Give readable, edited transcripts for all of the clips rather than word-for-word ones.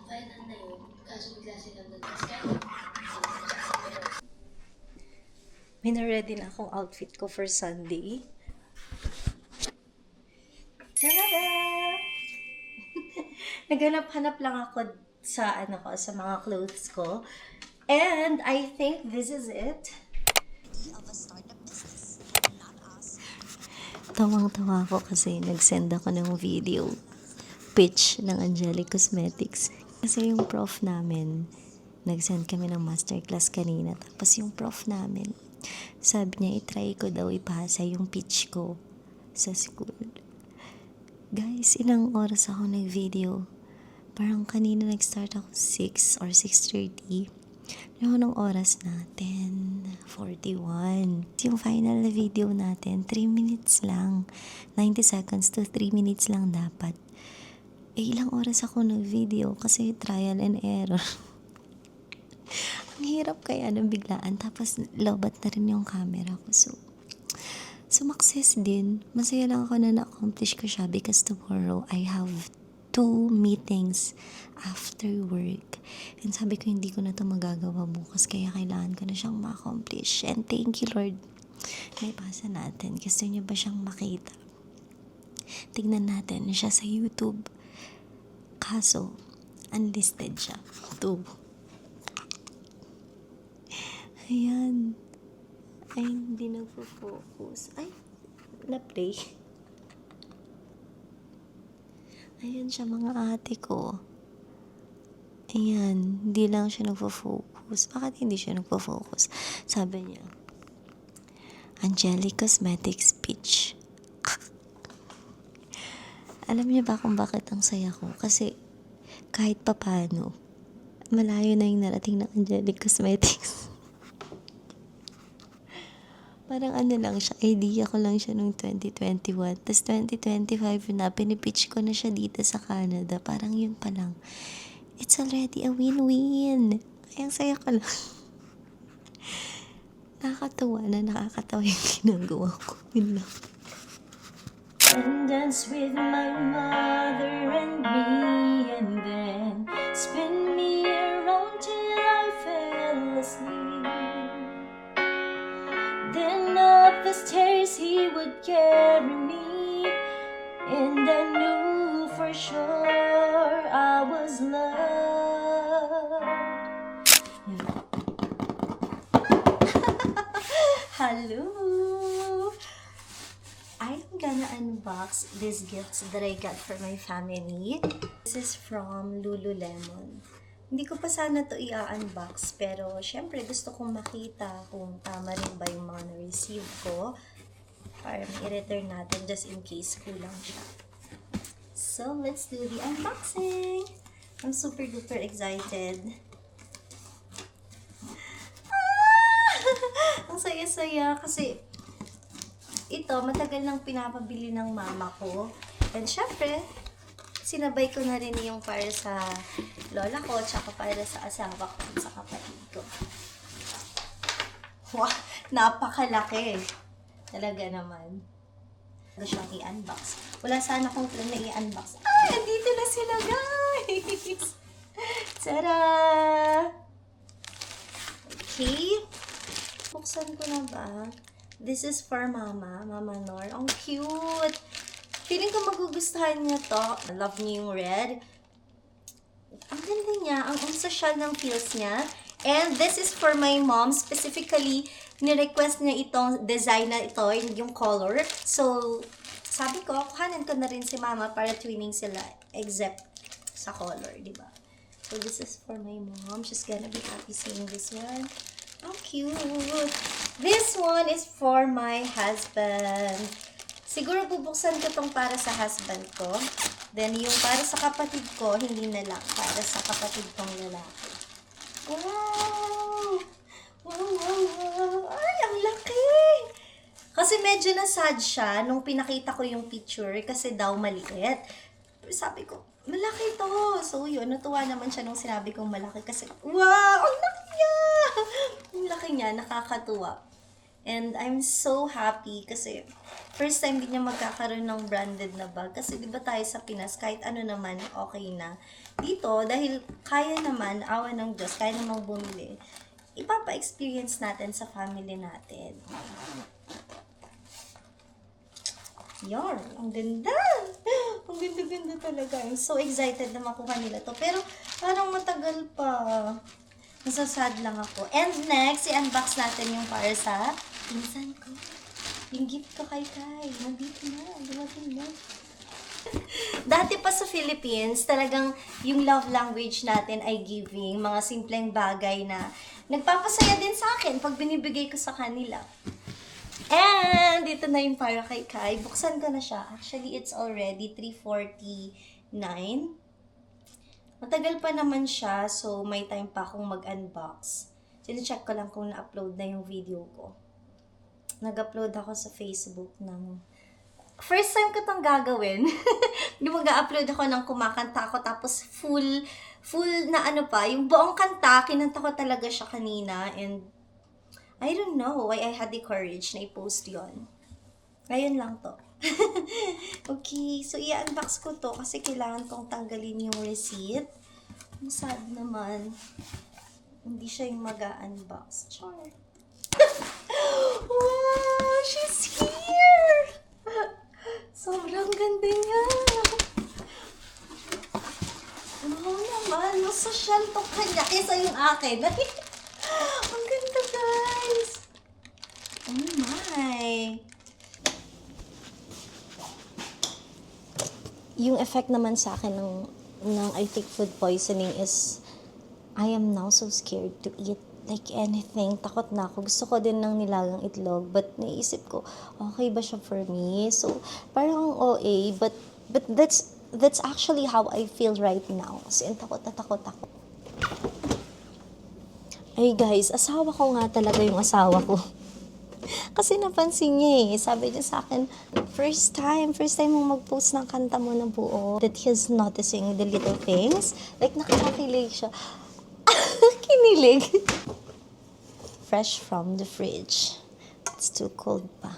final na yun. Kaso bigla silang nag-test. Kaya May na-ready na akong outfit ko for Sunday. Tada! Naghanap-hanap lang ako sa sa mga clothes ko. And I think this is it. Tawang-tawa ako kasi nag-send ako ng video pitch ng Angelic Cosmetics. Kasi yung prof namin, nag-send kami ng masterclass kanina. Tapos yung prof namin, sabi niya itry ko daw ipasa yung pitch ko sa school. Guys, ilang oras ako nag-video. Parang kanina nag-start ako 6 or 6:30. Ano ng oras natin? 41. Yung final na video natin, 3 minutes lang. 90 seconds to 3 minutes lang dapat. Ilang oras ako nag-video kasi trial and error. Ang hirap kaya nang biglaan. Tapos lobat na rin yung camera ko. So, success din. Masaya lang ako na na-accomplish ko siya because tomorrow I have 2 meetings after work. And sabi ko, hindi ko na ito magagawa bukas. Kaya kailangan ko na siyang ma-accomplish. And thank you, Lord. May pasa natin. Gusto niyo ba siyang makita? Tignan natin siya sa YouTube. Kaso, unlisted siya. 2. Ayan. Ay, hindi nagpo-focus. Ay, na-play. Ayan siya mga ate ko. Ayan, hindi lang siya nagpo-focus. Bakit hindi siya nagpo-focus? Sabi niya, Angelic Cosmetics Peach. Alam niyo ba kung bakit ang saya ko? Kasi kahit papano, malayo na yung narating ng Angelic Cosmetics. Parang lang siya, idea ko lang siya noong 2021. Tapos 2025 na, pinipitch ko na siya dito sa Canada. Parang yun pa lang. It's already a win-win. Kaya ang saya ko lang. Nakakatawa na nakakatawa yung ginagawa ko. Yun lang. And dance with my mother and me. And then spin me around till I fell asleep. Then up the stairs he would carry me, and I knew for sure I was loved. Hello! I'm gonna unbox these gifts that I got for my family. This is from Lululemon. Hindi ko pa sana to i-unbox, pero syempre gusto kong makita kung tama rin ba yung mga na-receive ko para i-return natin just in case kulang siya. So, let's do the unboxing! I'm super duper excited. Ang saya-saya kasi ito, matagal nang pinapabili ng mama ko. And syempre, sinabay ko na rin yung para sa lola ko, tsaka para sa asawa ko, sa kapatid ko. Wow, napakalaki. Talaga naman. Ano siyang i-unbox. Wala sana akong plan na i-unbox. Ay, andito na sila, guys! Tada! Okay. Buksan ko na ba? This is for Mama Nor. Ang cute! Feeling ko magugustuhan niya to. Love niya yung red. Ang ganda niya. Ang social ng feels niya. And this is for my mom. Specifically, ni-request niya itong design na ito, yung color. So, sabi ko, kuhanan ko na rin si Mama para twinning sila. Except sa color, di ba? So, this is for my mom. She's gonna be happy seeing this one. How cute! This one is for my husband. Siguro bubuksan ko tong para sa husband ko. Then yung para sa kapatid ko, hindi na lang. Para sa kapatid kong lalaki. Wow! Wow, wow, wow! Ay, ang laki! Kasi medyo nasad siya nung pinakita ko yung picture kasi daw maliit. Sabi ko, malaki to. So yun, natuwa naman siya nung sinabi kong malaki kasi, wow! Ang laki niya! Ang laki niya, nakakatuwa. And I'm so happy kasi first time din niya magkakaroon ng branded na bag. Kasi di ba tayo sa Pinas, kahit ano naman, okay na. Dito, dahil kaya naman, awa ng Diyos, kaya namang bumili, ipapa-experience natin sa family natin. Yarn, ang ganda! Ang ganda-ganda talaga. I'm so excited na makuha nila to. Pero parang matagal pa. Nasasad lang ako. And next, i-unbox natin yung para sa pinsan ko. Yung gift ko kay Kai. Nandito na. Dumating na. Dati pa sa Philippines, talagang yung love language natin ay giving. Mga simpleng bagay na nagpapasaya din sa akin pag binibigay ko sa kanila. And dito na yung para kay Kai. Buksan ko na siya. Actually, it's already 3:49. Matagal pa naman siya, so may time pa akong mag-unbox. Sine-check ko lang kung na-upload na yung video ko. Nag-upload ako sa Facebook ng... First time ko itong gagawin. Yung mag-upload ako ng kumakanta ako, tapos full na ano pa, yung buong kanta, kinanta ko talaga siya kanina, and I don't know why I had the courage na i-post yon. Ngayon lang to. Okay, so i-unbox ko to kasi kailangan kong tanggalin yung receipt. Ang sad naman. Hindi siya yung mag-unbox. Char. Wow, she's here! Sobrang ganda niya. Oo naman, mas social to kanya kaysa yung akin. Ang ganda, guys. Oh my. Yung effect naman sa akin ng I think food poisoning is I am now so scared to eat like anything. Takot na ako. Gusto ko din ng nilagang itlog, but naisip ko, okay ba siya for me? So, parang OA, but that's actually how I feel right now. Kasi takot na takot ako. Ay guys, asawa ko nga talaga yung asawa ko. Kasi napansin niya sabi niya sa akin, first time mong mag-post ng kanta mo na buo, that he's noticing the little things. Like, nakakakilig siya. Kinilig. Fresh from the fridge. It's too cold pa.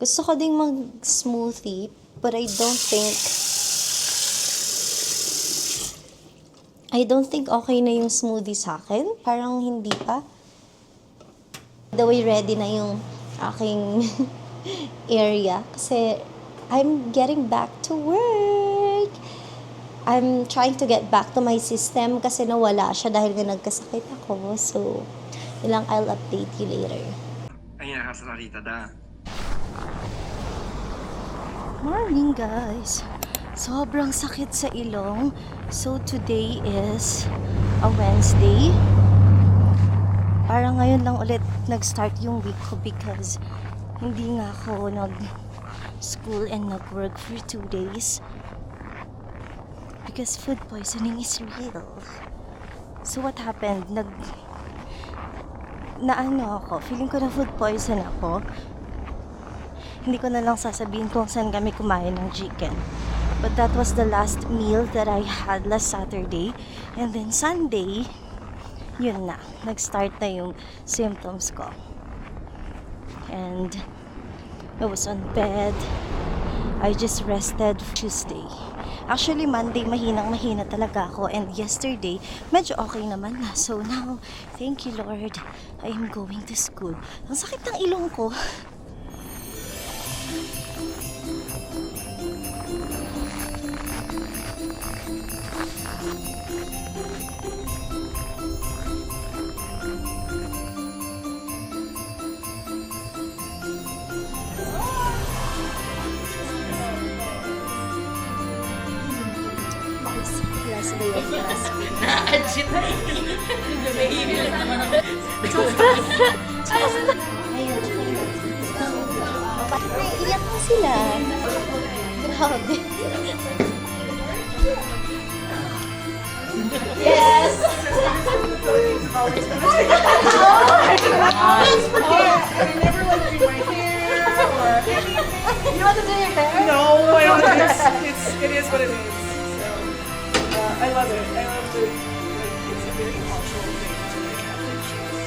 Gusto ko ding mag-smoothie, but I don't think okay na yung smoothie sa akin. Parang hindi pa. The way ready na yung aking area. Kasi I'm getting back to work. I'm trying to get back to my system kasi nawala siya dahil nga nagkasakit ako. So, ilang I'll update you later. Ay, nakasalita da. Morning, guys. Sobrang sakit sa ilong. So, today is a Wednesday. Parang ngayon lang ulit nag-start yung week ko because hindi nga ako nag-school and nag-work for 2 days. Because food poisoning is real. So, what happened? Feeling ko na food poison ako. Hindi ko na lang sasabihin kung saan kami kumain ng chicken. But that was the last meal that I had last Saturday. And then Sunday, yun na. Nag-start na yung symptoms ko. And I was on bed. I just rested Tuesday. Actually, Monday, mahinang-mahina talaga ako. And yesterday, medyo okay naman na. So now, thank you Lord, I am going to school. Ang sakit ng ilong ko. Last day of class. Na-adjit na. Nahihili lang naman ako. Naiiyak na sila. Grabe. Yes! Never want to do my hair or You want to do your hair? no, I don't. It is what it is. So I love it. I love the it's a very cultural thing to like have pictures.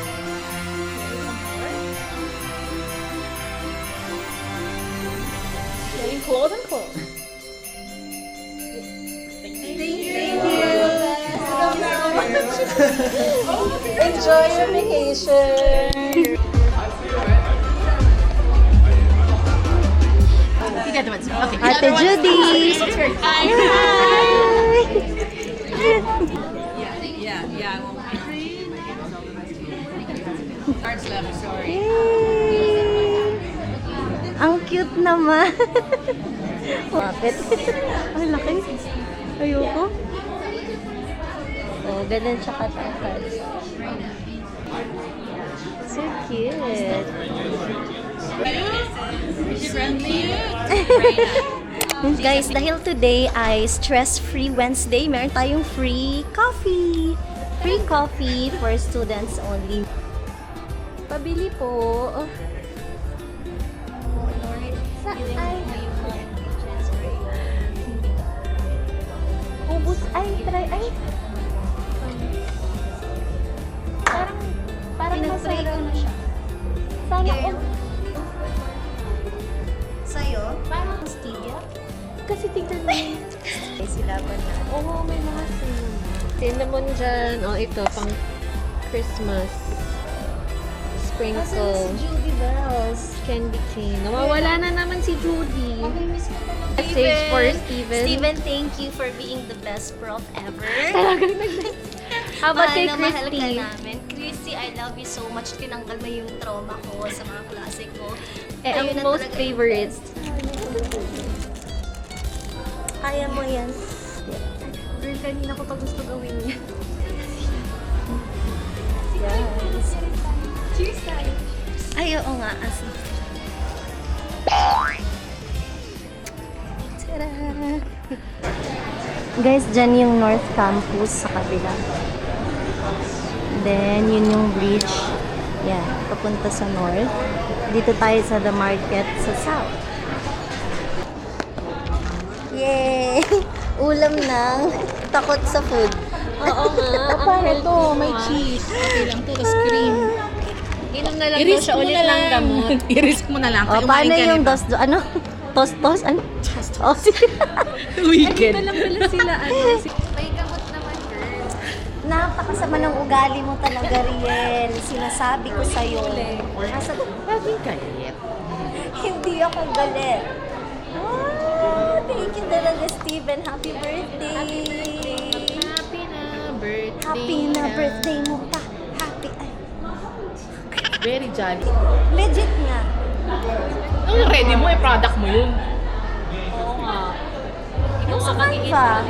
close and close. Enjoy your vacation. You get the ones. Okay. Ate Judy! Hi! Yeah. Cards left, sorry. Ang cute naman. Bakit? Ang laki. Ayoko. Oh, ganun siya katangkad. So cute. Guys, dahil today ay stress-free Wednesday, meron tayong free coffee. Free coffee for students only. Pabili po. Ubus ay try ay. Parang masarap na siya. Sana sa'yo? Parang stevia? Kasi tignan mo yun. May silaban na. Oo, may mga cinnamon. Cinnamon dyan. O, ito, pang Christmas. Sprinkle. Judy Bells. Candy cane. Nawawala na naman si Judy. Message for Steven. Steven, thank you for being the best prof ever. Talagang How about kay Mahal na mahal ka Christy? namin. Christy, I love you so much. Tinanggal mo yung trauma ko sa mga klase ko. Eh, ang Ayun na most talaga. favorite. Kaya mo yan. Girl, kanina ko pa gusto gawin yan. Yes. Cheers tayo. Ay, oo nga. Tara! Guys, dyan yung North Campus sa kabila. Then, yun yung bridge. Yan, papunta sa North. Dito tayo sa The Market sa South. Yay! Ulam ng takot sa food. Oo nga. Paano to? May cheese. Okay lang to. Tapos cream. Inom na lang daw siya ulit ng gamot. I-risk mo na lang. O, paano yung ano? Tos? Ano? Oh, sige. Weekend. Lang pala sila. May gamot naman, girl. Napakasama ng ugali mo talaga, Riel. Sinasabi ko sa'yo. Laging galit. Hindi ako galit. Ah, thank you talaga, Steven. Happy birthday. Happy na birthday. Happy na birthday mo pa. Happy. Ay, Very jolly. legit nga. Ang ready mo, product mo yun. Yung sa Canva.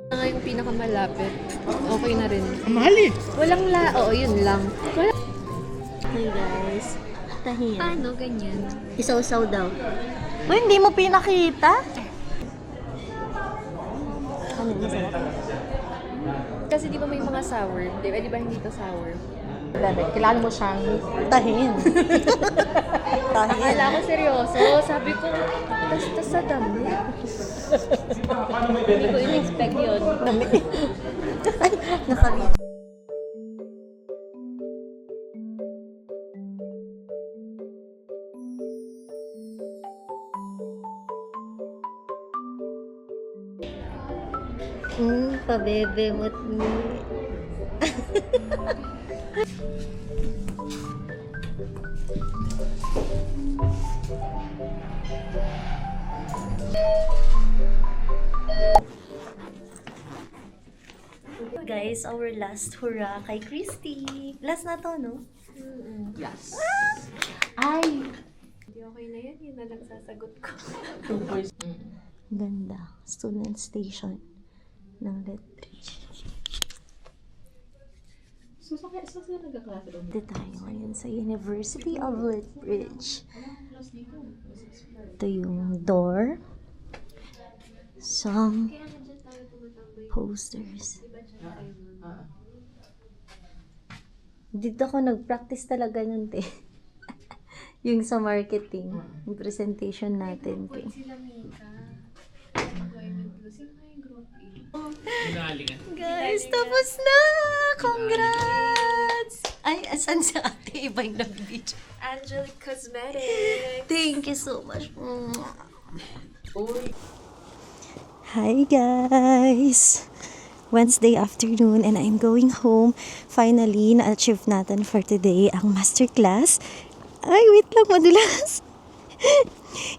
Ito nga yung pinakamalapit. Okay na rin. Mahal eh. Walang oo, yun lang. Hey guys. Tahin. Paano ganyan? Isaw-saw daw. Uy, hindi mo pinakita? Ano yung masarap? Kasi di ba may mga sour? Di ba hindi to sour? Kailangan mo siyang Tahin. Tahin. Akala ko seryoso. Sabi ko, basta sa dami. Hindi ko in-expect yun. Ay, nakari. Pabebe mo't ni. Guys, our last hurrah kay Christy. Last na to, no? yes. Ay! Hindi okay na yan. Yun na lang sasagot ko. Ganda. Student station ng Lethbridge. So, saan nagkaklase doon? Dito tayo ngayon sa University of Lethbridge. Ito yung door. Some posters. Dito ako nag-practice talaga nun, te. Yung sa marketing. Yung presentation natin, te. Sila Mika. Guys, tapos na! Congrats! Ay, asan si ate? Iba yung nag-video. Angelic Cosmetics. Thank you so much. Hi guys! Wednesday afternoon and I'm going home. Finally, na-achieve natin for today ang masterclass. Ay, wait lang, madulas.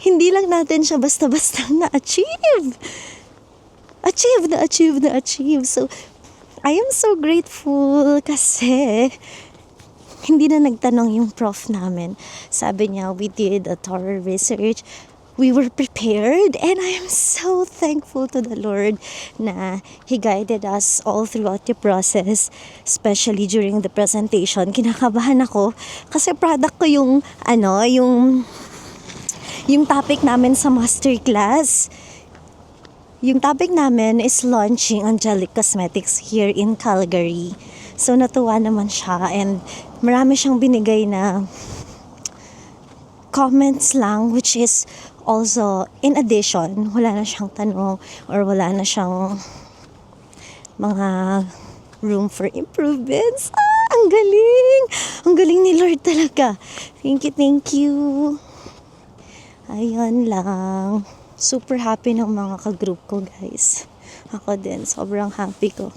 Hindi lang natin siya basta-basta na-achieve. Na-achieve. So, I am so grateful kasi hindi na nagtanong yung prof namin. Sabi niya, we did a thorough research. We were prepared and I am so thankful to the Lord na He guided us all throughout the process, especially during the presentation. Kinakabahan ako kasi product ko yung topic namin sa masterclass. Yung topic namin is launching Angelic Cosmetics here in Calgary. So natuwa naman siya and marami siyang binigay na comments lang, which is also in addition, wala na siyang tanong or wala na siyang mga room for improvements. Ang galing! Ang galing ni Lord talaga. Thank you. Ayun lang. Super happy ng mga ka-group ko, guys. Ako din, sobrang happy ko.